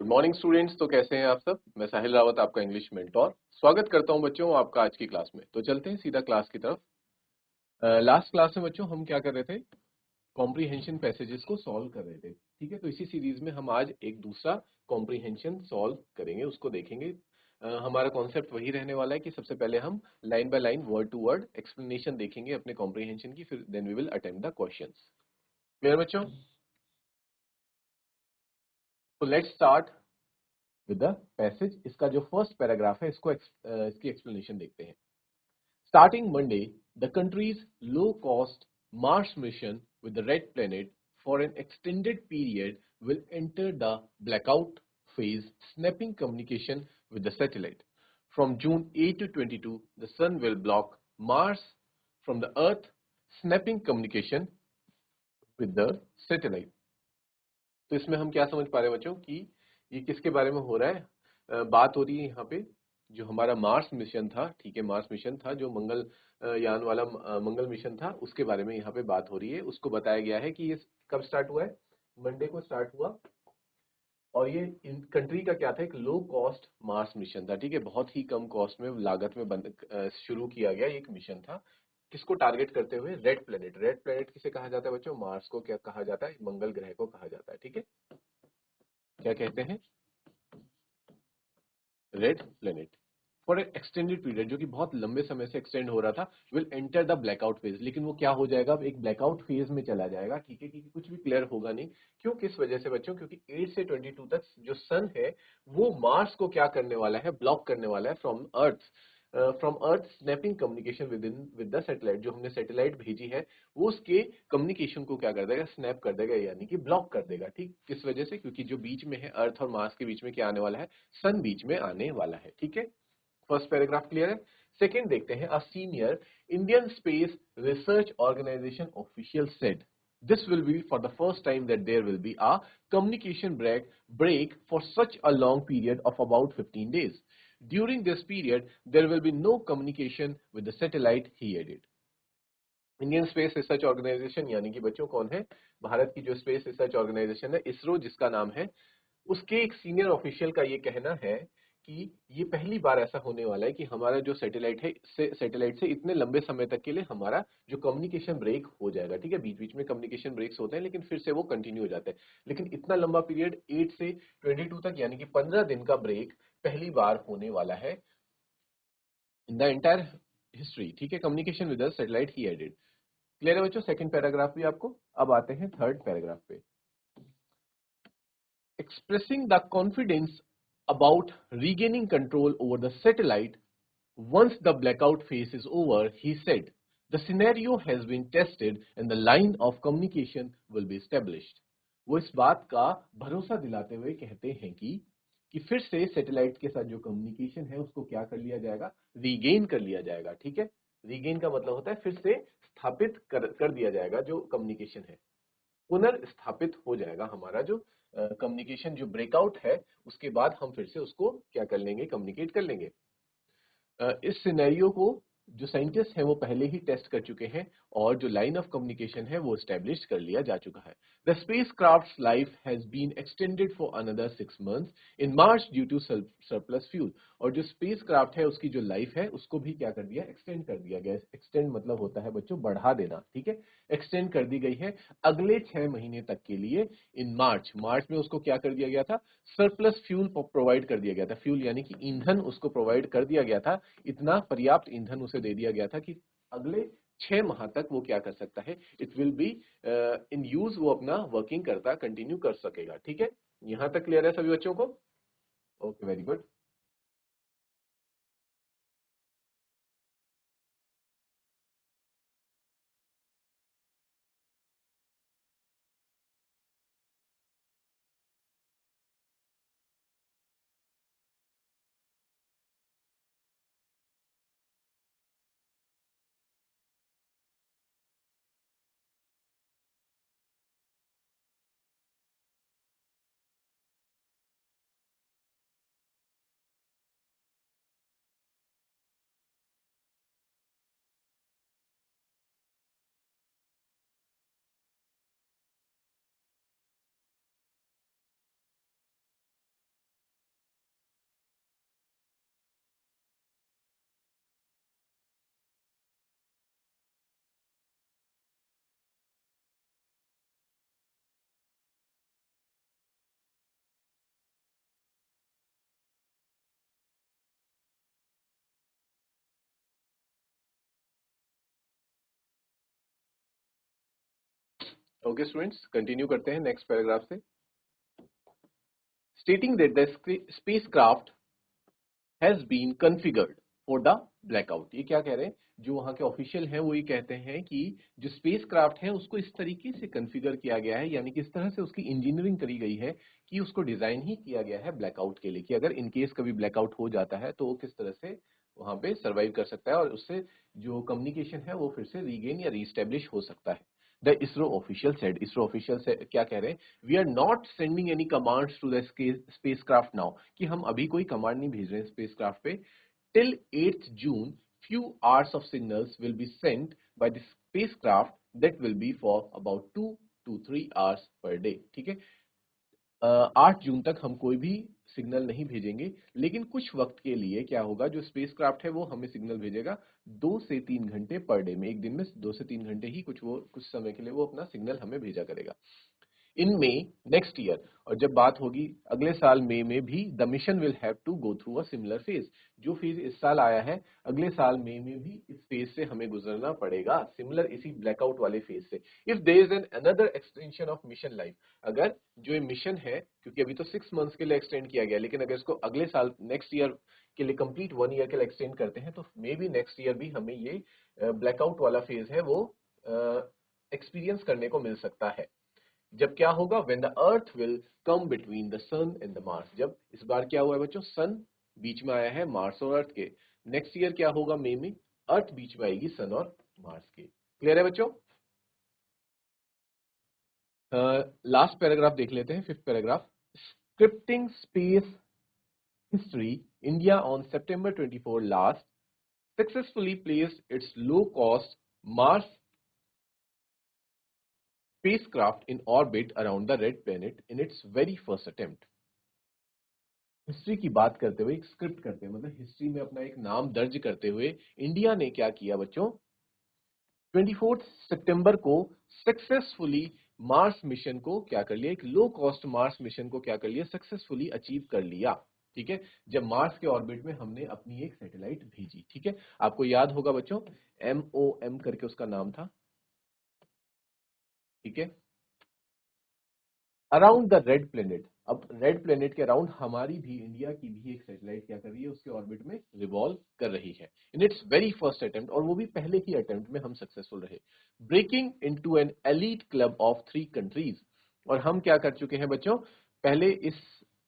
Good morning students. तो कैसे हैं आप सब। मैं साहिल रावत, आपका इंग्लिश मेंटोर, स्वागत करता हूं बच्चों आपका आज की क्लास में। तो चलते हैं सीधा क्लास की तरफ। लास्ट क्लास में बच्चों हम क्या कर रहे थे, कॉम्प्रीहेंशन पैसेजेस को सॉल्व कर रहे थे। ठीक है, तो इसी सीरीज में हम आज एक दूसरा कॉम्प्रीहेंशन सॉल्व करेंगे, उसको देखेंगे। हमारा कॉन्सेप्ट वही रहने वाला है कि सबसे पहले हम line by line word to word explanation देखेंगे अपने कॉम्प्रीहेंशन की, फिर then we will attempt the questions. Clear बच्चों? तो let's start with the passage. इसका जो फर्स्ट पैराग्राफ है इसको इसकी एक्सप्लेनेशन देखते हैं। Starting Monday, the country's low-cost Mars mission with the Red Planet for an extended period will enter the blackout phase, snapping communication with the satellite. From June 8 to 22, the Sun will block Mars from the Earth, snapping communication with the satellite. तो इसमें हम क्या समझ पा रहे हैं बच्चों कि ये किसके बारे में हो रहा है। बात हो रही है यहाँ पे जो हमारा मार्स मिशन था। ठीक है, मार्स मिशन था जो मंगल यान वाला मंगल मिशन था, उसके बारे में यहाँ पे बात हो रही है। उसको बताया गया है कि ये कब स्टार्ट हुआ है, मंडे को स्टार्ट हुआ। और ये इन कंट्री का क्या था, एक लो कॉस्ट मार्स मिशन था। ठीक है, बहुत ही कम कॉस्ट में, लागत में शुरू किया गया एक मिशन था। किसको टारगेट करते हुए, रेड प्लेनेट। रेड प्लेनेट किसे कहा जाता है बच्चों, मार्स को क्या कहा जाता है, मंगल ग्रह को कहा जाता है। ठीक है, क्या कहते हैं, red planet. For an extended period, जो कि बहुत लंबे समय से एक्सटेंड हो रहा था, will enter the blackout phase. लेकिन वो क्या हो जाएगा, अब एक ब्लैकआउट फेज में चला जाएगा। ठीक है, क्योंकि कुछ भी क्लियर होगा नहीं। क्यों, किस वजह से बच्चों, क्योंकि 8 से 22 तक जो सन है वो मार्स को क्या करने वाला है, ब्लॉक करने वाला है from earth snapping communication with the satellite. जो हमने सैटेलाइट भेजी है वो उसके कम्युनिकेशन को क्या कर देगा, स्नैप कर देगा, यानी कि ब्लॉक कर देगा। ठीक, किस वजह से, क्योंकि जो बीच में है अर्थ और मार्स के बीच में क्या आने वाला है, सन बीच में आने वाला है। ठीक है, फर्स्ट पैराग्राफ क्लियर है। सेकंड देखते हैं, a senior Indian space research organisation official said this will be for the first time that there will be a communication break for such a long period of about 15 days. During this period, there will be no communication with the satellite, he added. Indian space research organisation यानी कि बच्चों कौन है, भारत की जो space research organisation है, इसरो जिसका नाम है, उसके एक सीनियर ऑफिशियल का ये कहना है कि ये पहली बार ऐसा होने वाला है कि हमारा जो सैटेलाइट है, सैटेलाइट से इतने लंबे समय तक के लिए हमारा जो कम्युनिकेशन ब्रेक हो जाएगा। ठीक है, बीच बीच में कम्युनिकेशन ब्रेक्स होते हैं लेकिन फिर से वो कंटिन्यू हो जाते हैं। लेकिन इतना लंबा पीरियड 8 से 22 तक, यानी कि 15 दिन का ब्रेक पहली बार होने वाला है इन द एंटायर हिस्ट्री। ठीक है, communication with the satellite he added. Clear है बच्चों, सेकंड पैराग्राफ भी आपको। अब आते हैं थर्ड पैराग्राफ पे। Expressing the confidence about regaining control over the satellite once the blackout phase is over, he said, the scenario has been tested and the line of communication will be established. वो इस बात का भरोसा दिलाते हुए कहते हैं कि फिर से सैटेलाइट के साथ जो कम्युनिकेशन है उसको क्या कर लिया जाएगा, रीगेन कर लिया जाएगा। ठीक है, रीगेन का मतलब होता है फिर से स्थापित कर दिया जाएगा, जो कम्युनिकेशन है पुनर्स्थापित हो जाएगा। हमारा जो कम्युनिकेशन जो ब्रेकआउट है उसके बाद हम फिर से उसको क्या कर लेंगे, कम्युनिकेट कर लेंगे। इस सिनेरियो को जो साइंटिस्ट हैं वो पहले ही टेस्ट कर चुके हैं और जो लाइन ऑफ कम्युनिकेशन है वो एस्टेब्लिश कर लिया जा चुका है। The spacecraft's life has been extended for another 6 months in March due to surplus fuel. और जो स्पेसक्राफ्ट है उसकी जो लाइफ है उसको भी क्या कर दिया, एक्सटेंड कर दिया गया। एक्सटेंड मतलब होता है बच्चों बढ़ा देना। ठीक है, एक्सटेंड कर दी गई है अगले 6 महीने तक के लिए। इन मार्च, मार्च में उसको क्या कर दिया गया था, सरप्लस फ्यूल प्रोवाइड कर दिया गया था। फ्यूल यानी कि ईंधन उसको प्रोवाइड कर दिया गया था, इतना पर्याप्त ईंधन उसे दे दिया गया था कि अगले 6 माह तक वो क्या कर सकता है, it will be in use, वो अपना वर्किंग करता कंटिन्यू कर सकेगा। ठीक है, यहां तक क्लियर है सभी बच्चों को? Okay, very good. Okay students, continue करते हैं नेक्स्ट पैराग्राफ से। Stating that the spacecraft has been configured for the blackout. ये क्या कह रहे हैं, जो वहां के ऑफिशियल हैं वो ये कहते हैं कि जो स्पेसक्राफ्ट है उसको इस तरीके से कॉन्फ़िगर किया गया है, यानी कि इस तरह से उसकी इंजीनियरिंग करी गई है कि उसको डिजाइन ही किया गया है ब्लैकआउट के लिए, कि अगर इन केस कभी ब्लैकआउट हो जाता है तो वो किस तरह से वहां पे सर्वाइव कर सकता है और उससे जो कम्युनिकेशन है वो फिर से रीगेन या रीस्टेब्लिश हो सकता है। The ISRO official said, ISRO official से क्या कह रहे हैं, we are not sending any commands to the spacecraft now, कि हम अभी कोई कमांड नहीं भेज रहे हैं स्पेसक्राफ्ट पे। Till 8th June, few hours of signals will be sent by the spacecraft that will be for about 2 to 3 hours per day। ठीक है, 8 जून तक हम कोई भी सिग्नल नहीं भेजेंगे, लेकिन कुछ वक्त के लिए क्या होगा, जो स्पेसक्राफ्ट है वो हमें सिग्नल भेजेगा 2 से 3 घंटे पर डे में, एक दिन में 2 से 3 घंटे ही कुछ समय के लिए वो अपना सिग्नल हमें भेजा करेगा। इन मई नेक्स्ट ईयर, और जब बात होगी अगले साल मई में भी, the mission will have to go through a similar phase. जो फेज इस साल आया है, अगले साल मई में भी इस फेज से हमें गुजरना पड़ेगा, सिमिलर इसी ब्लैकआउट वाले फेज से। If there is an another extension of mission life, अगर जो ये मिशन है, क्योंकि अभी तो 6 मंथ्स के लिए एक्सटेंड किया गया, लेकिन अगर इसको अगले साल नेक्स्ट ईयर के लिए कंप्लीट 1 ईयर के लिए एक्सटेंड करते हैं, तो मे बी नेक्स्ट ईयर भी हमें ये ब्लैकआउट वाला फेज है वो एक्सपीरियंस करने को मिल सकता है। जब क्या होगा, when the earth will come between the sun and the Mars. जब इस बार क्या हुआ है बच्चों, सन बीच में आया है मार्स और अर्थ के। नेक्स्ट ईयर क्या होगा, मई में अर्थ बीच में आएगी सन और मार्स के। क्लियर है बच्चों? लास्ट पैराग्राफ देख लेते हैं, 5th paragraph. Scripting space history, India on September 24 last successfully placed its low cost Mars spacecraft in orbit around the red planet in its very first attempt। History की बात करते हुए, एक स्क्रिप्ट करते हुए, मतलब हिस्ट्री में अपना एक नाम दर्ज करते हुए, इंडिया ने क्या किया बच्चों, 24 सितंबर को सक्सेसफुली मार्स मिशन को क्या कर लिया, एक लो कॉस्ट मार्स मिशन को क्या कर लिया, सक्सेसफुली अचीव कर लिया। ठीक है, जब मार्स के ऑर्बिट में हमने अपनी एक सैटेलाइट भेजी। ठीक है, आपको याद होगा बच्चों, MOM करके उसका नाम था। ठीक है, अराउंड द रेड प्लेनेट। अब रेड प्लेनेट के अराउंड हमारी भी, इंडिया की भी एक सैटेलाइट क्या कर रही है, उसके ऑर्बिट में रिवॉल्व कर रही है in its very first attempt, और वो भी पहले ही अटेम्प्ट में हम सक्सेसफुल रहे। Breaking into an elite club of 3 countries, और हम क्या कर चुके हैं बच्चों, पहले इस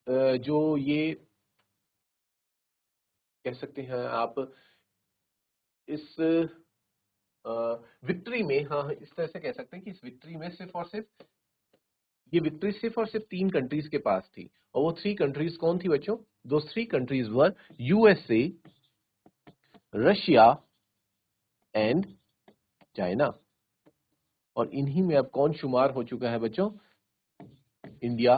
जो ये कह सकते हैं आप, इस विक्ट्री में, हाँ इस तरह से कह सकते हैं कि इस विक्ट्री में सिर्फ और सिर्फ, ये विक्ट्री सिर्फ और सिर्फ 3 कंट्रीज के पास थी, और वो 3 कंट्रीज कौन थी बच्चों, दो 3 countries were USA, Russia and China. और इन्हीं में अब कौन शुमार हो चुका है बच्चों, India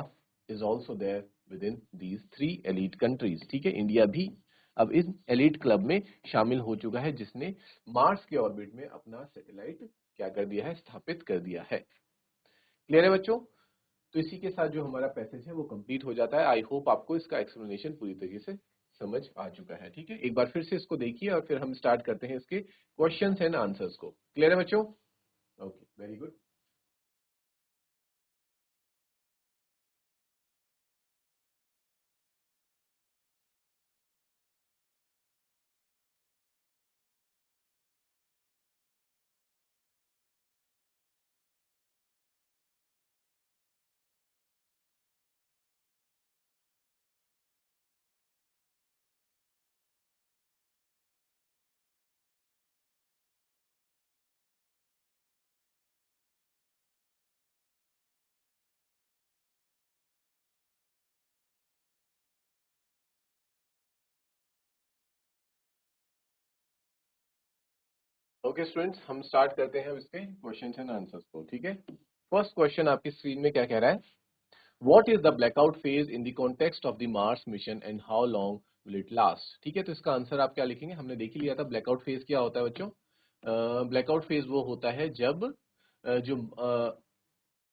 is also there with in these 3 elite countries. ठीक है, इंडिया भी अब इस एलीट क्लब में शामिल हो चुका है, जिसने मार्स के ऑर्बिट में अपना सैटेलाइट क्या कर दिया है, स्थापित कर दिया है। क्लियर है बच्चों? तो इसी के साथ जो हमारा पैसेज है वो कंप्लीट हो जाता है। आई होप आपको इसका एक्सप्लेनेशन पूरी तरीके से समझ आ चुका है। ठीक है, एक बार फिर से इसको देखिए और फिर हम स्टार्ट करते हैं इसके क्वेश्चंस एंड आंसर्स को। क्लियर है बच्चों? Okay, very good. Okay students, हम स्टार्ट करते हैं अब इसके क्वेश्चंस एंड आंसर्स को। ठीक है, फर्स्ट क्वेश्चन आपकी स्क्रीन में क्या कह रहा है, what is the blackout phase in the context of the Mars mission and how long will it last. ठीक है, तो इसका आंसर आप क्या लिखेंगे, हमने देख ही लिया था ब्लैकआउट फेज क्या होता है बच्चों। ब्लैकआउट फेज वो होता है जब जो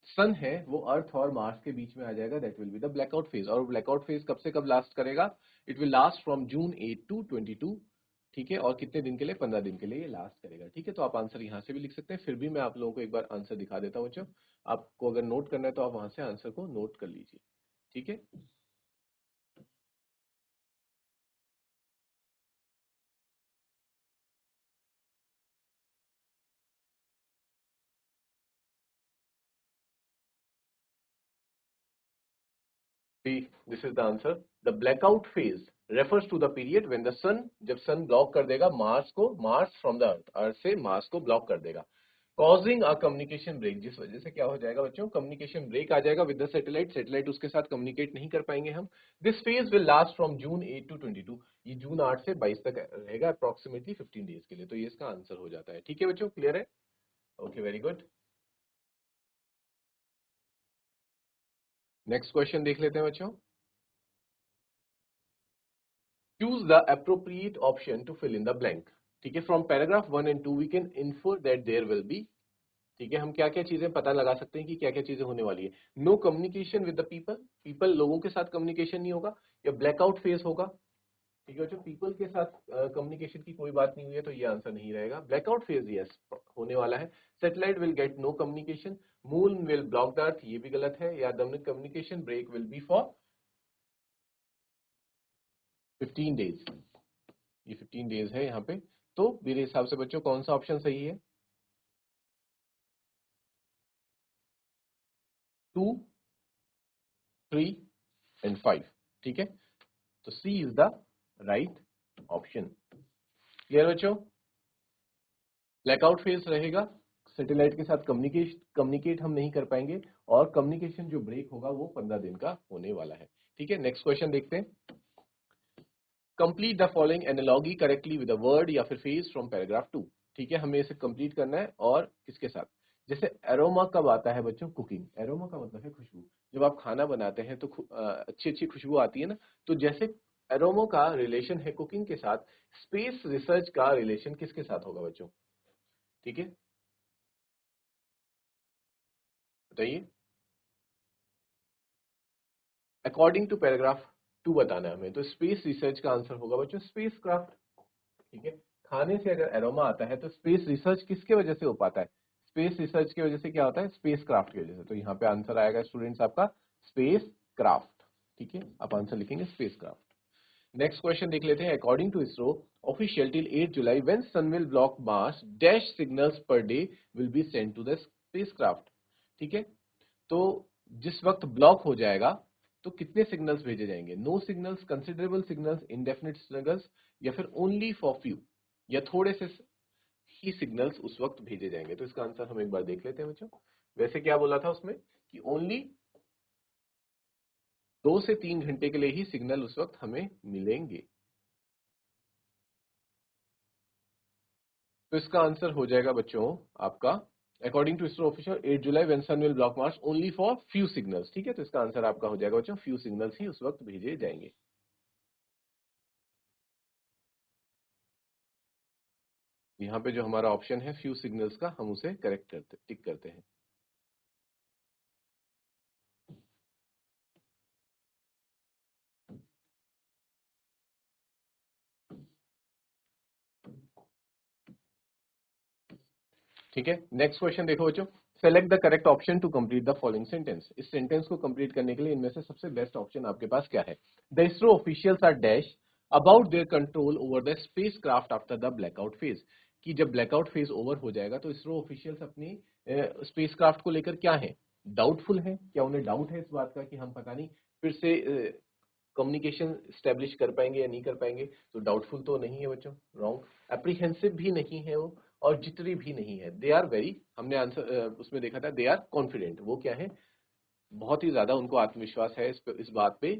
सन है वो अर्थ और मार्स के बीच में आ जाएगा, that will be the blackout phase. और ब्लैकआउट फेज कब से कब लास्ट करेगा, it will last from June 8 to 22 ठीक है, और कितने दिन के लिए? 15 दिन के लिए ये लास्ट करेगा। ठीक है, तो आप आंसर यहाँ से भी लिख सकते हैं। फिर भी मैं आप लोगों को एक बार आंसर दिखा देता हूँ बच्चों। आपको अगर नोट करना है तो आप वहां से आंसर को नोट कर लीजिए। ठीक है, See, this is the answer. The blackout phase refers to the period when the sun, जब सन ब्लॉक कर देगा मार्स को, मार्स फ्रॉम द अर्थ, अर्थ से मार्स को ब्लॉक कर देगा, कॉजिंग अ कम्युनिकेशन ब्रेक, जिस वजह से क्या हो जाएगा बच्चों? कम्युनिकेशन ब्रेक आ जाएगा विद द सैटेलाइट, सैटेलाइट उसके साथ कम्युनिकेट नहीं कर पाएंगे हम। This phase will last from June 8 to 22, ये जून 8 से 22 तक रहेगा, अप्रोक्सीमेटली 15 डेज के लिए। तो ये इसका आंसर हो जाता है। ठीक है बच्चों, क्लियर है? Okay, very good. Next question देख लेते हैं बच्चों। Choose the appropriate option to fill in the blank. ठीक है, from paragraph 1 and 2 we can infer that there will be, ठीक है, हम क्या क्या चीजें पता लगा सकते हैं कि क्या क्या चीजें होने वाली है। No communication with the people, people लोगों के साथ कम्युनिकेशन नहीं होगा, या ब्लैकआउट फेज होगा। ठीक है, जो पीपल के साथ कम्युनिकेशन की कोई बात नहीं हुई है तो ये आंसर नहीं रहेगा। ब्लैकआउट फेज यस होने वाला है। Satellite will get no communication, moon will block the earth, ये भी गलत है, या the communication break will be for 15 days, ये 15 डेज है यहाँ पे। तो मेरे हिसाब से बच्चों कौन सा ऑप्शन सही है? 2, 3 एंड 5। ठीक है, तो C is the right option. Clear बच्चों? ब्लैकआउट फेज रहेगा, सैटेलाइट के साथ कम्युनिकेट हम नहीं कर पाएंगे, और कम्युनिकेशन जो ब्रेक होगा वो 15 दिन का होने वाला है। ठीक है, नेक्स्ट क्वेश्चन देखते हैं। Complete the following analogy correctly with a word या फिर फेज फ्रॉम पैराग्राफ 2। ठीक है, हमें इसे कंप्लीट करना है, और किसके साथ? जैसे एरोमा कब आता है बच्चों? कुकिंग, एरोमा का मतलब है खुशबू। जब आप खाना बनाते हैं तो अच्छी अच्छी खुशबू आती है ना, तो जैसे एरोमा का रिलेशन है कुकिंग के साथ, स्पेस रिसर्च का रिलेशन किसके साथ होगा बच्चों? ठीक है, बताइए। अकॉर्डिंग टू पैराग्राफ 2 बताना है हमें, तो स्पेस रिसर्च का आंसर होगा बच्चों स्पेस क्राफ्ट। ठीक है, खाने से अगर एरोमा आता है तो स्पेस रिसर्च किसके वजह से हो पाता है? स्पेस रिसर्च की वजह से क्या होता है? स्पेस क्राफ्ट की वजह से। तो यहाँ पे आंसर आएगा स्टूडेंट्स आपका स्पेस क्राफ्ट। ठीक है, आप आंसर लिखेंगे स्पेस क्राफ्ट। नेक्स्ट क्वेश्चन देख लेते हैं। According to ISRO official till 8 July when sun will block Mars dash signals per day will be send to the spacecraft. ठीक है, तो जिस वक्त ब्लॉक हो जाएगा तो कितने सिग्नल्स भेजे जाएंगे? No signals, considerable signals, indefinite signals, या फिर ओनली फॉर फ्यू, या थोड़े से ही सिग्नल्स उस वक्त भेजे जाएंगे? तो इसका आंसर हम एक बार देख लेते हैं बच्चों। वैसे क्या बोला था उसमें कि ओनली 2 से 3 घंटे के लिए ही सिग्नल उस वक्त हमें मिलेंगे। तो इसका आंसर हो जाएगा बच्चों आपका according to ISRO official 8 July when sun will block Mars only for few signals. ठीक है, तो इसका आंसर आपका हो जाएगा बच्चों फ्यू सिग्नल्स ही उस वक्त भेजे जाएंगे। यहाँ पे जो हमारा ऑप्शन है फ्यू सिग्नल्स का, हम उसे करेक्ट करते टिक करते हैं। ठीक है, नेक्स्ट क्वेश्चन देखो बच्चों। Select the correct option to complete the following sentence. इस सेंटेंस को कंप्लीट करने के लिए इनमें से सबसे बेस्ट ऑप्शन आपके पास क्या है? The ISRO officials are dash about their control over the spacecraft after the blackout phase. कि जब ब्लैकआउट फेज ओवर हो जाएगा तो इसरो ऑफिशियल्स अपनी स्पेस क्राफ्ट को लेकर क्या है? डाउटफुल है। क्या उन्हें डाउट है इस बात का कि हम पता नहीं फिर से कम्युनिकेशन स्टेब्लिश कर पाएंगे या नहीं कर पाएंगे? तो डाउटफुल तो नहीं है बच्चों, रॉन्ग। एप्रीहेंसिव भी नहीं है वो, और जिटरी भी नहीं है। दे आर वेरी, हमने आंसर उसमें देखा था, दे आर कॉन्फिडेंट। वो क्या है? बहुत ही ज्यादा उनको आत्मविश्वास है इस बात पे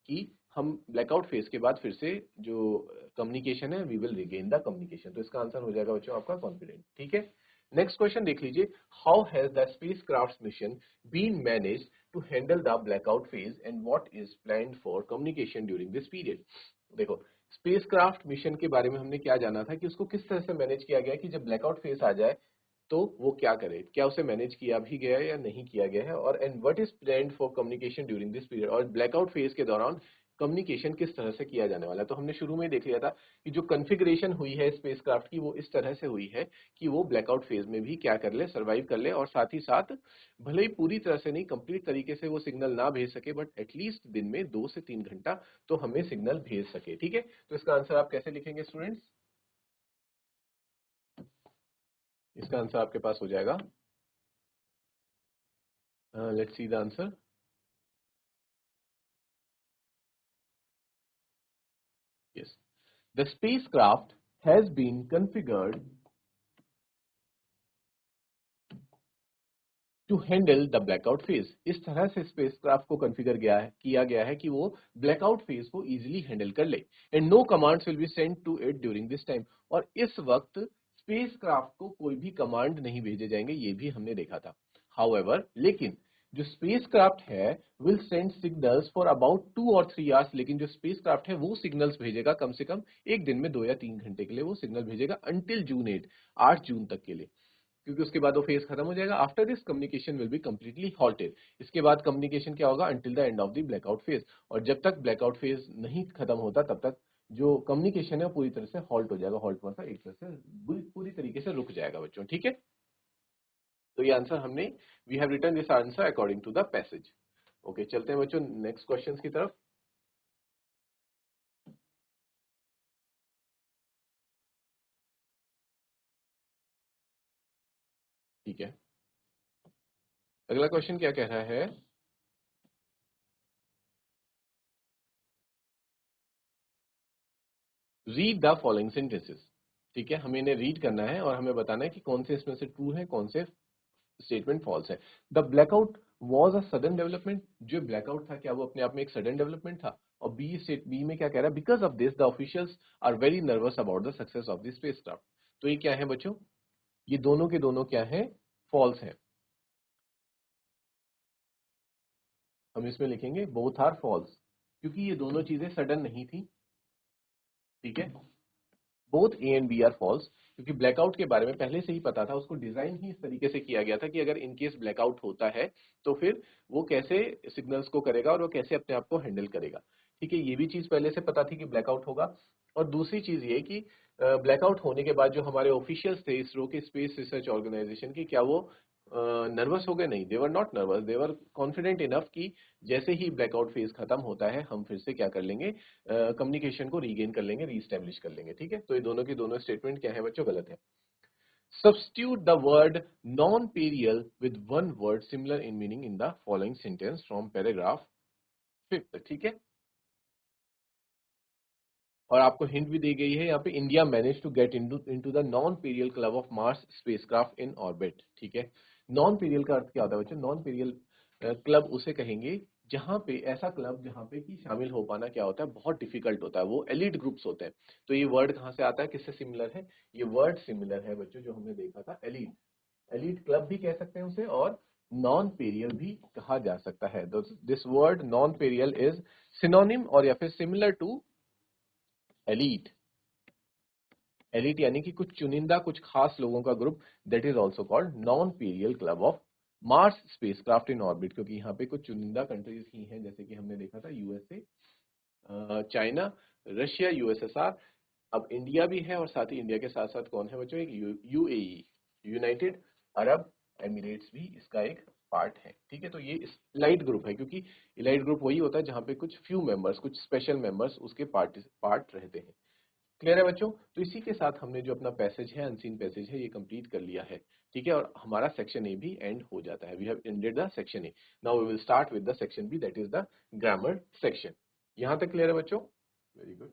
कि हम ब्लैकआउट फेज के बाद फिर से जो कम्युनिकेशन है we will regain the communication. तो इसका आंसर हो जाएगा बच्चों आपका कॉन्फिडेंट। ठीक है, नेक्स्ट क्वेश्चन देख लीजिए। How has the spacecraft mission been manage to handle the blackout phase and what is planned for communication during this period? देखो, स्पेसक्राफ्ट मिशन के बारे में हमने क्या जाना था कि उसको किस तरह से मैनेज किया गया कि जब ब्लैकआउट फेज आ जाए तो वो क्या करे, क्या उसे मैनेज किया भी गया है या नहीं किया गया है, और and what is planned for communication during this period, और ब्लैकआउट फेज के दौरान कम्युनिकेशन किस तरह से किया जाने वाला है। तो हमने शुरू में ही देख लिया था कि जो कॉन्फ़िगरेशन हुई है स्पेसक्राफ्ट की वो इस तरह से हुई है कि वो ब्लैकआउट फेज में भी क्या कर ले, सर्वाइव कर ले, और साथ ही साथ भले ही पूरी तरह से नहीं, कंप्लीट तरीके से वो सिग्नल ना भेज सके, बट एटलीस्ट दिन में 2 से 3 घंटा तो हमें सिग्नल भेज सके। ठीक है, तो इसका आंसर आप कैसे लिखेंगे स्टूडेंट्स? इसका आंसर आपके पास हो जाएगा, let's see the answer. Yes, the spacecraft has been configured to handle the blackout phase. इस तरह से स्पेसक्राफ्ट को कॉन्फ़िगर किया गया है कि वो ब्लैकआउट फेज को इजीली हैंडल कर ले, and no commands will be sent to it during this time. और इस वक्त स्पेसक्राफ्ट को कोई भी कमांड नहीं भेजे जाएंगे, ये भी हमने देखा था। हाउएवर, लेकिन जो स्पेसक्राफ्ट है will send signals for about 2 और 3 आवर्स। लेकिन जो स्पेसक्राफ्ट है वो सिग्नल्स भेजेगा कम से कम एक दिन में 2 या 3 घंटे के लिए वो सिग्नल भेजेगा, अंटिल जून 8 जून तक के लिए, क्योंकि उसके बाद वो फेज खत्म हो जाएगा। After this communication will be completely halted. इसके बाद कम्युनिकेशन क्या होगा? Until the end of the blackout phase. और जब तक ब्लैकआउट फेज नहीं खत्म होता तब तक जो कम्युनिकेशन है वो पूरी तरह से हॉल्ट हो जाएगा। हॉल्ट मतलब एक तरह से पूरी तरीके से रुक जाएगा बच्चों। ठीक है, तो ये आंसर हमने, we have written this answer according to the passage. Okay, चलते हैं बच्चों नेक्स्ट क्वेश्चन की तरफ। ठीक है, अगला क्वेश्चन क्या कह रहा है? Read the following sentences. ठीक है, हमें इन्हें रीड करना है और हमें बताना है कि कौन से इसमें से ट्रू है, कौन से स्टेटमेंट फॉल्स है। The blackout was a sudden development. जो ब्लैकआउट था क्या वो अपने आप में एक सडन डेवलपमेंट था? और बी में क्या कह रहा है? Because of this the officials are very nervous about the success of the spacecraft. तो ये क्या है बच्चों? ये दोनों के दोनों क्या है? फॉल्स है। हम इसमें लिखेंगे बोथ आर फॉल्स, क्योंकि ये दोनों चीजें सडन नहीं थी। ठीक है, both A and B are false, क्योंकि ब्लैकआउट के बारे में पहले से ही पता था, उसको डिजाइन ही इस तरीके से किया गया था कि अगर इन केस ब्लैकआउट होता है तो फिर वो कैसे सिग्नल्स को करेगा और वो कैसे अपने आप को हैंडल करेगा। ठीक है, ये भी चीज पहले से पता थी कि ब्लैकआउट होगा। और दूसरी चीज ये कि ब्लैकआउट होने के बाद जो हमारे ऑफिशियल्स थे इसरो के स्पेस रिसर्च ऑर्गेनाइजेशन की, क्या वो नर्वस हो गए? नहीं, they're not nervous, they're confident enough कि जैसे ही ब्लैकआउट फेज खत्म होता है हम फिर से क्या कर लेंगे, कम्युनिकेशन को रीगेन कर लेंगे, रीस्टैब्लिश कर लेंगे। ठीक है, तो ये दोनों की दोनों स्टेटमेंट क्या है बच्चों? गलत है। Substitute the word nonpareil with one word similar in meaning in the following sentence from paragraph 5। ठीक है, और आपको हिंट भी दी गई है यहाँ पे, India manage to get into the nonpareil club of Mars spacecraft in orbit. ठीक है, नॉन पेरियल का अर्थ क्या होता है बच्चों? नॉन पेरियल क्लब उसे कहेंगे जहां पे, ऐसा क्लब जहां पे कि शामिल हो पाना क्या होता है? बहुत डिफिकल्ट होता है, वो एलिट ग्रुप्स होते हैं। तो ये वर्ड कहाँ से आता है, किससे सिमिलर है? ये वर्ड सिमिलर है बच्चों, जो हमने देखा था, एलिट। एलिट क्लब भी कह सकते हैं उसे, और नॉन पेरियल भी कहा जा सकता है। This word nonpareil is synonym और या फिर सिमिलर टू एलीट। एलिट यानी कि कुछ चुनिंदा, कुछ खास लोगों का group, that is also called nonpareil club of Mars spacecraft in orbit. क्योंकि यहाँ पे कुछ चुनिंदा कंट्रीज ही हैं, जैसे कि हमने देखा था यूएसए, चाइना, रशिया, यूएसएसआर, अब इंडिया भी है, और साथ ही इंडिया के साथ साथ कौन है बच्चों? एक यूएई, यूनाइटेड अरब एमिरेट्स भी इसका एक पार्ट है। ठीक है, तो ये इलाइट ग्रुप है, क्योंकि इलाइट ग्रुप वही होता है जहां पे कुछ फ्यू मेंबर्स, कुछ स्पेशल मेंबर्स उसके पार्ट रहते हैं। क्लियर है बच्चों? तो इसी के साथ हमने जो अपना पैसेज है, अनसीन पैसेज है, ये कंप्लीट कर लिया है। ठीक है, और हमारा सेक्शन ए भी एंड हो जाता है। We have ended the section A. Now we will start with the section B, that is the grammar section. यहां तक क्लियर है बच्चों? Very good.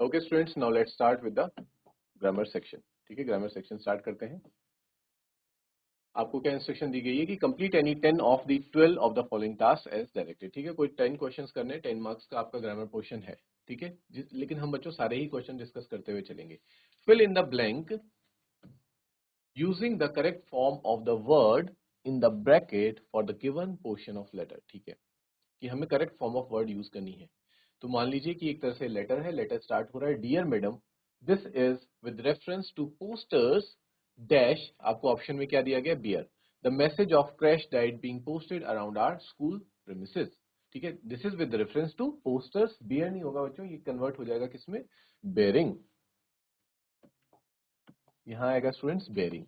Okay students, now let's start with the grammar section. ठीक है, grammar section start करते हैं। आपको क्या इंस्ट्रक्शन दी गई है कि complete any 10 of the 12 of the following task as directed. ठीक है, कोई 10 क्वेश्चंस करने हैं, 10 मार्क्स का आपका ग्रामर पोर्शन है। ठीक है, लेकिन हम बच्चों सारे ही क्वेश्चन डिस्कस करते हुए चलेंगे। Fill in the blank using the correct form of the word in the bracket for the given portion of letter. ठीक है, कि हमें correct form of word use करनी है। तो मान लीजिए कि एक तरह से लेटर है, लेटर स्टार्ट हो रहा है dear madam, this is with reference to posters dash, आपको ऑप्शन में क्या दिया गया, bear the message of crash diet being posted around our school premises. ठीक है, this is with reference to posters, bear नहीं होगा बच्चों, ये कन्वर्ट हो जाएगा किसमें, बेरिंग। यहां आएगा स्टूडेंट्स बेरिंग।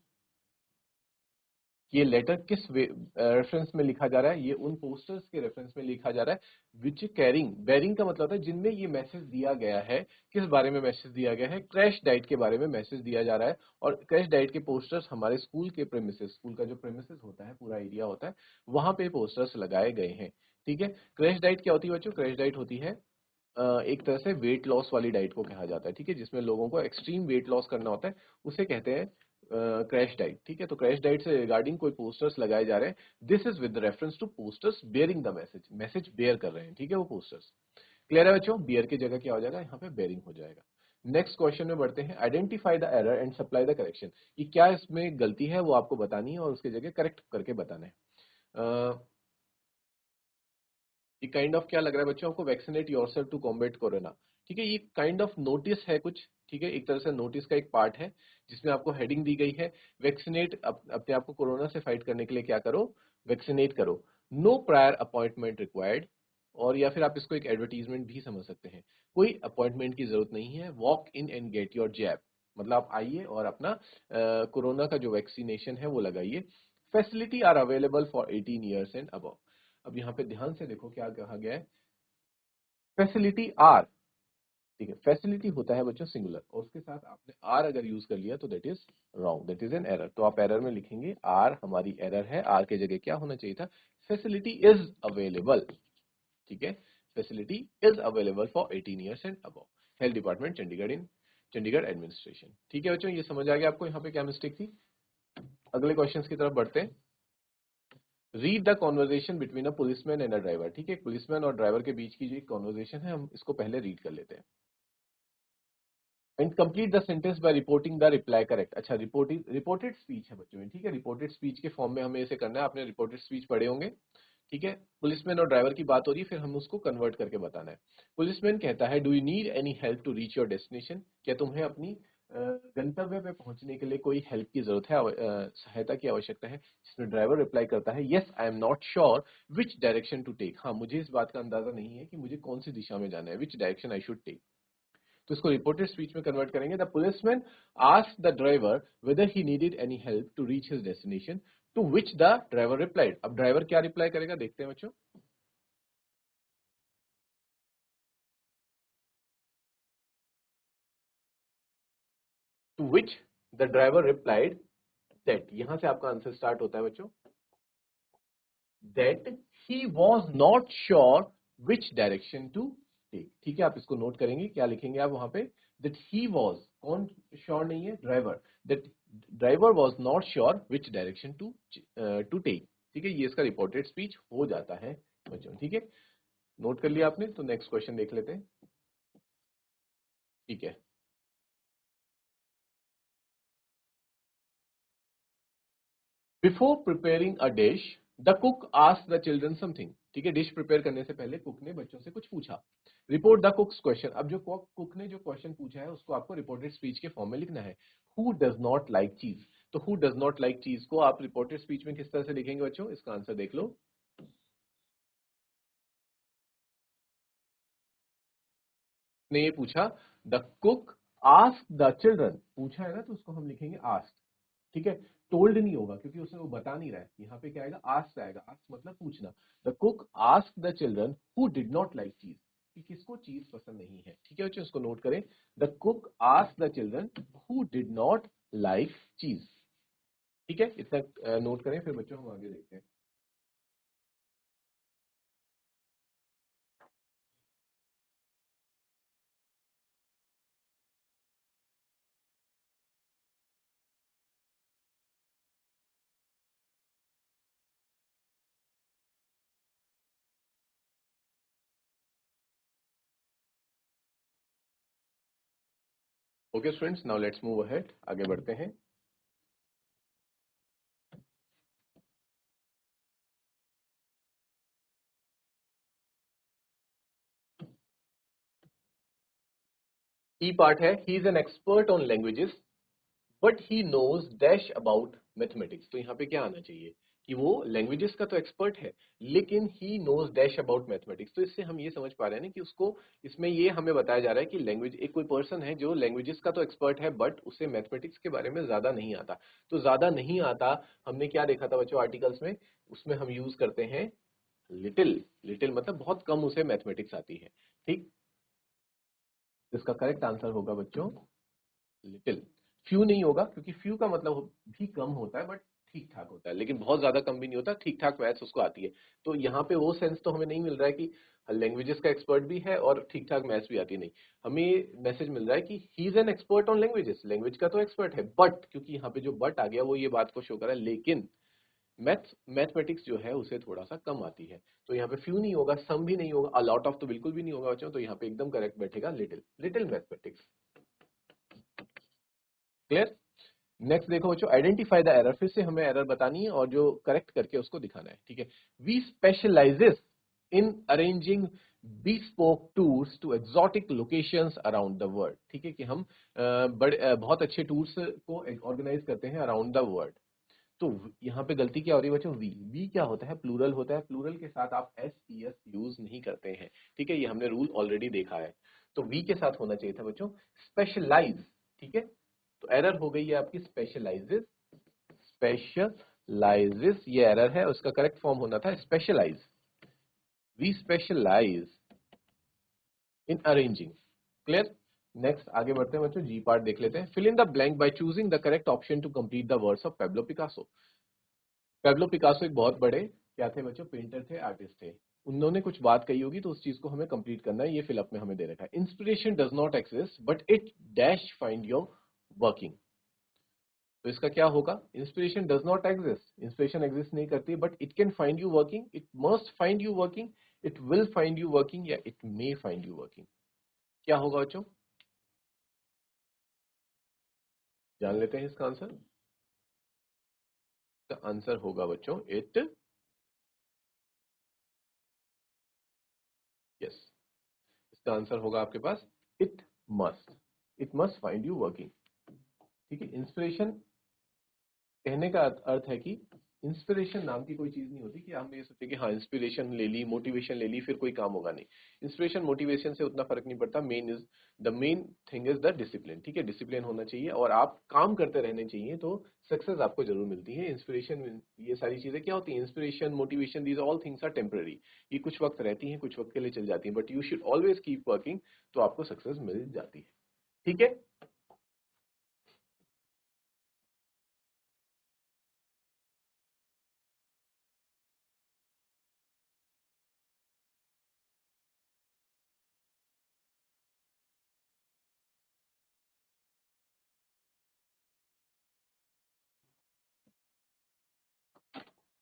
ये लेटर किस रेफरेंस में लिखा जा रहा है, ये उन पोस्टर्स के रेफरेंस में लिखा जा रहा है विच कैरिंग, बेरिंग का मतलब होता है जिनमें ये मैसेज दिया गया है। किस बारे में मैसेज दिया गया है, क्रैश डाइट के बारे में मैसेज दिया जा रहा है। और क्रैश डाइट के पोस्टर्स हमारे स्कूल के प्रेमिसेस, स्कूल का जो प्रेमिसेस होता है, पूरा एरिया होता है, वहां पे पोस्टर्स लगाए गए हैं। ठीक है, क्रैश डाइट क्या होती है बच्चों, क्रैश डाइट होती है एक तरह से वेट लॉस वाली डाइट को कहा जाता है। ठीक है, जिसमें लोगों को एक्सट्रीम वेट लॉस करना होता है, उसे कहते हैं क्रैश डाइट। ठीक है, तो क्रैश डाइट से रिगार्डिंग कोई पोस्टर्स लगाए जा रहे हैं, this is with reference to posters bearing the message, message bear कर रहे हैं। ठीक है, वो पोस्टर्स क्लियर है बच्चों, बियर की जगह क्या हो जाएगा, यहाँ पे बेयरिंग हो जाएगा। नेक्स्ट क्वेश्चन में बढ़ते हैं, identify the error and supply the correction. कि क्या इसमें गलती है वो आपको बतानी है और उसकी जगह करेक्ट करके बताना है। ये काइंड ऑफ क्या लग रहा है बच्चों आपको, vaccinate yourself to combat corona. ठीक है, ये काइंड ऑफ नोटिस है कुछ। ठीक है, एक तरह से नोटिस का एक पार्ट है जिसमें आपको हेडिंग दी गई है, वैक्सीनेट, अपने आप को कोरोना से फाइट करने के लिए क्या करो, वैक्सीनेट करो, नो प्रायर अपॉइंटमेंट रिक्वायर्ड। और या फिर आप इसको एक एडवर्टीजमेंट भी समझ सकते हैं, कोई अपॉइंटमेंट की जरूरत नहीं है, walk in and get your jab, मतलब आप आइए और अपना कोरोना का जो वैक्सीनेशन है वो लगाइए। Facility are available for 18 years and above. अब यहाँ पे ध्यान से देखो क्या कहा गया है, फैसिलिटी आर। ठीक है, फैसिलिटी होता है बच्चों सिंगुलर, और उसके साथ आपने आर अगर यूज कर लिया तो that is wrong, that is an error. तो आप एरर में लिखेंगे आर हमारी एरर है, आर के जगह क्या होना चाहिए था, फैसिलिटी इज अवेलेबल। ठीक है, facility is available for 18 years and above, health department Chandigarh in Chandigarh administration. ठीक है बच्चों, ये समझ आ गया आपको यहाँ पे क्या मिस्टेक थी। अगले क्वेश्चन की तरफ बढ़ते हैं। Read the conversation between a policeman and a driver. ठीक है, पुलिसमैन और ड्राइवर के बीच की जो एक कॉन्वर्जेशन है, हम इसको पहले रीड कर लेते हैं। And complete the sentence by reporting the reply correct. अच्छा, रिपोर्टेड स्पीच है बच्चों में। ठीक है, रिपोर्टेड स्पीच के फॉर्म में हमें इसे करना है, आपने रिपोर्टेड स्पीच पढ़े होंगे। ठीक है, पुलिसमैन और ड्राइवर की बात हो रही है, फिर हम उसको कन्वर्ट करके बताना है। पुलिसमैन कहता है, do you need any help to reach your destination, क्या तुम्हें अपनी गंतव्य पे पहुंचने के लिए कोई हेल्प की जरूरत है, सहायता की आवश्यकता है। जिसमें ड्राइवर रिप्लाई करता है, yes I am not sure which direction to take, हाँ मुझे इस बात का अंदाजा नहीं है कि मुझे कौन सी दिशा में जाना है, which direction I should take. तो इसको रिपोर्टेड स्पीच में कन्वर्ट करेंगे, the policeman asked the driver whether he needed any help to reach his destination, to which the driver replied. अब ड्राइवर क्या रिप्लाई करेगा, देखते हैं बच्चों। To which the driver replied that, यहां से आपका आंसर स्टार्ट होता है बच्चों, that he was not sure which direction to take. ठीक है, आप इसको नोट करेंगे, क्या लिखेंगे आप वहां पे, दैट ही वॉज, कौन श्योर नहीं है, driver, that driver was not sure which direction to to take. ठीक है, ये इसका रिपोर्टेड स्पीच हो जाता है बच्चों। ठीक है, नोट कर लिया आपने, तो नेक्स्ट क्वेश्चन देख लेते हैं। ठीक है, before preparing a dish the cook asked the children something. ठीक है, डिश प्रिपेयर करने से पहले कुक ने बच्चों से कुछ पूछा। Report the कुक्स question. अब जो कुक ने जो क्वेश्चन पूछा है उसको आपको रिपोर्टेड स्पीच के फॉर्म में लिखना है। हु डज नॉट लाइक चीज, तो हु डज नॉट लाइक चीज को आप रिपोर्टेड स्पीच में किस तरह से लिखेंगे बच्चों, इसका आंसर देख लो। ने ये पूछा, the cook asked the children, पूछा है ना तो उसको हम लिखेंगे आस्क्ड। ठीक है, टोल्ड नहीं होगा क्योंकि उसने वो बता नहीं रहा है, यहाँ पे क्या आएगा, आस्क आएगा, आस्क मतलब पूछना। The cook ask the children who did not like चीज, कि किसको चीज पसंद नहीं है। ठीक है बच्चों, इसको नोट करें, the cook ask the children who did not like चीज। ठीक है, इतना नोट करें, फिर बच्चों हम आगे देखते हैं। Okay students, now let's move ahead, आगे बढ़ते हैं। ई पार्ट है, he is an expert on languages but he knows dash about mathematics. तो यहाँ पे क्या आना चाहिए कि वो लैंग्वेजेस का तो एक्सपर्ट है लेकिन he knows dash about mathematics. तो इससे हम ये समझ पा रहे हैं ना कि उसको, इसमें ये हमें बताया जा रहा है कि लैंग्वेज, एक कोई पर्सन है जो लैंग्वेजेस का तो एक्सपर्ट है बट उसे मैथमेटिक्स के बारे में ज्यादा नहीं आता। तो ज्यादा नहीं आता, हमने क्या देखा था बच्चों आर्टिकल्स में, उसमें हम यूज करते हैं लिटिल। लिटिल मतलब बहुत कम उसे मैथमेटिक्स आती है। ठीक, इसका करेक्ट आंसर होगा बच्चों लिटिल। फ्यू नहीं होगा क्योंकि फ्यू का मतलब भी कम होता है बट ठीक ठाक होता है, लेकिन बहुत ज्यादा कम भी नहीं होता, ठीक ठाक मैथ्स उसको आती है। तो यहाँ पे वो सेंस तो हमें नहीं मिल रहा है कि लैंग्वेजेस का एक्सपर्ट भी है और ठीक ठाक मैथ्स भी आती नहीं। हमें मैसेज मिल रहा है कि ही is an expert on languages, language का तो एक्सपर्ट है बट, क्योंकि यहाँ पे जो बट आ गया वो ये बात को शो कर रहा है, लेकिन मैथमेटिक्स जो है उसे थोड़ा सा कम आती है। तो यहाँ पे फ्यू नहीं होगा, सम भी नहीं होगा, अ लॉट ऑफ तो बिल्कुल भी नहीं होगा बच्चों। तो यहाँ पे एकदम करेक्ट बैठेगा little, little mathematics. Clear. Next देखो बच्चों, आइडेंटिफाई द एरर। फिर से हमें एरर बतानी है और जो करेक्ट करके उसको दिखाना है। ठीक है, we specialises in arranging bespoke tours to exotic locations around the world. ठीक है, कि हम बहुत अच्छे टूर्स को ऑर्गेनाइज करते हैं अराउंड द वर्ल्ड। तो यहाँ पे गलती क्या हो रही है बच्चों, वी, वी क्या होता है, प्लूरल होता है, प्लूरल के साथ आप एस ई एस यूज नहीं करते हैं। ठीक है, ये हमने रूल ऑलरेडी देखा है। तो वी के साथ होना चाहिए था बच्चों स्पेशलाइज। ठीक है, तो एरर हो गई है आपकी स्पेशलाइजेस, स्पेशलाइजेस ये एरर है, उसका करेक्ट फॉर्म होना था specialise. We specialise in arranging. Clear. Next आगे बढ़ते हैं बच्चों, जी पार्ट देख लेते हैं। Fill in the blank by choosing the correct option to complete the words of Pablo Picasso. Pablo Picasso एक बहुत बड़े क्या थे बच्चों, पेंटर थे, आर्टिस्ट थे। उन्होंने कुछ बात कही होगी तो उस चीज को हमें कंप्लीट करना है। ये फिलअप में हमें दे रखा है, inspiration does not exist but it dash find your working. तो इसका क्या होगा, inspiration does not exist, inspiration exist नहीं करती but it can find you working, it must find you working, it will find you working, या it may find you working. क्या होगा बच्चों, जान लेते हैं इसका आंसर। इसका आंसर होगा बच्चों इट, यस, इसका आंसर होगा आपके पास it must, it must find you working. ठीक है, इंस्पिरेशन कहने का अर्थ है कि इंस्पिरेशन नाम की कोई चीज नहीं होती कि हम ये सोचते कि हाँ इंस्पिरेशन ले ली, मोटिवेशन ले ली, फिर कोई काम होगा नहीं। इंस्पिरेशन मोटिवेशन से उतना फर्क नहीं पड़ता, main thing is the discipline. ठीक है, डिसिप्लिन होना चाहिए और आप काम करते रहने चाहिए तो सक्सेस आपको जरूर मिलती है। इंस्पिरेशन, ये सारी चीजें क्या होती है, inspiration, motivation, these all things are temporary. ये कुछ वक्त रहती हैं, कुछ वक्त के लिए चल जाती हैं, but you should always keep working, तो आपको सक्सेस मिल जाती है। ठीक है,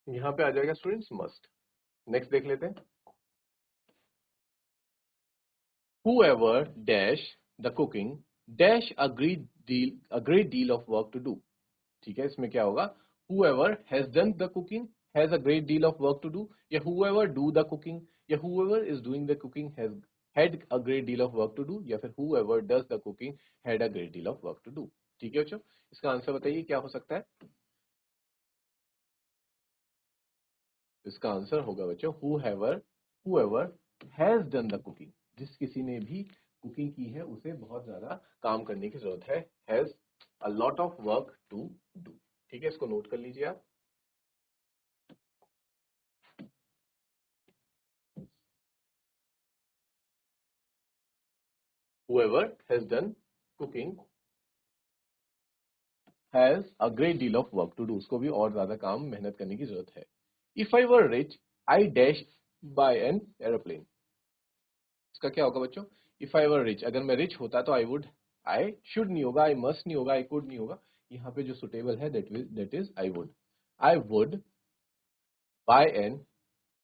यहाँ पे आ जाएगा स्टूडेंट्स मस्ट। नेक्स्ट देख लेते हैं, whoever dash the cooking dash a great deal of work to do। ठीक है, इसमें क्या होगा, whoever has done the cooking has a great deal of work to do, या whoever do the cooking, या whoever is doing the cooking has had a great deal of work to do, या फिर whoever does the cooking had a great deal of work to do। ठीक है बच्चों, इसका answer बताइए क्या हो सकता है। इसका आंसर होगा बच्चों whoever has done the cooking, जिस किसी ने भी कुकिंग की है उसे बहुत ज्यादा काम करने की जरूरत है, has a lot of work to do. ठीक है, इसको नोट कर लीजिए आप। whoever has done cooking has a great deal of work to do, उसको भी और ज्यादा काम मेहनत करने की जरूरत है। if I were rich I dash by an aeroplane। इसका क्या होगा बच्चों, इफ आई वर रिच, अगर मैं रिच होता तो आई वुड, आई शुड नहीं होगा, आई मस्ट नहीं होगा, आई कुड नहीं होगा, यहाँ पे जो सुटेबल है that is I would buy an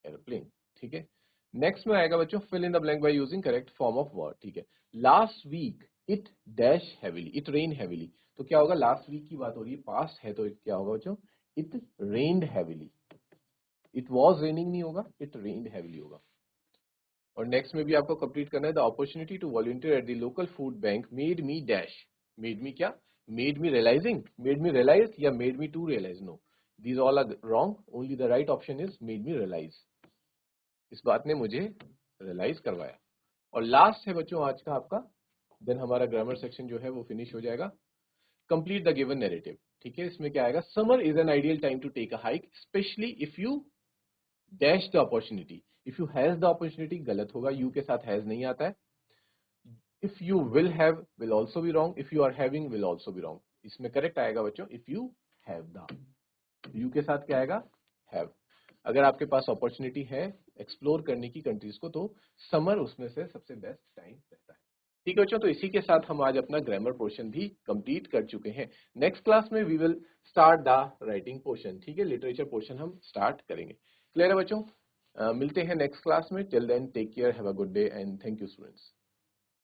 aeroplane. ठीक है, नेक्स्ट में आएगा बच्चों fill in the blank by using correct form of word. ठीक है, last week it dash heavily, it rain heavily. तो क्या होगा, लास्ट वीक की बात हो रही है, पास्ट है तो क्या होगा बच्चों, it rained heavily. It was raining नहीं होगा, इट रेन्ड हैविली होगा। और नेक्स्ट में भी आपको कंप्लीट करना है, the opportunity to volunteer at the local food bank made me dash. Made me क्या, made me realising, made me realise या made me to realise, no, these all are wrong, only the right option is made me realise. इस बात ने मुझे realise करवाया। और last है बच्चों आज का आपका, देन हमारा ग्रामर सेक्शन जो है वो फिनिश हो जाएगा। Complete the given narrative. ठीक है, इसमें क्या आएगा, summer is an ideal time to take a hike specially if you dash the opportunity. If you has the opportunity गलत होगा, यू के साथ हैज नहीं आता है। If you will have will also be wrong, if you are having will also be wrong. इसमें correct आएगा बच्चों if you have the, you के साथ क्या आएगा, हैव। अगर आपके पास अपॉर्चुनिटी है एक्सप्लोर करने की कंट्रीज को, तो समर उसमें से सबसे बेस्ट टाइम रहता है। ठीक है बच्चों, तो इसी के साथ हम आज अपना ग्रामर पोर्शन भी कंप्लीट कर चुके हैं। नेक्स्ट क्लास में we will start the writing portion. ठीक है, लिटरेचर पोर्शन हम स्टार्ट करेंगे। क्लियर है बच्चों? मिलते हैं नेक्स्ट क्लास में। Till then take care, have a good day and thank you students.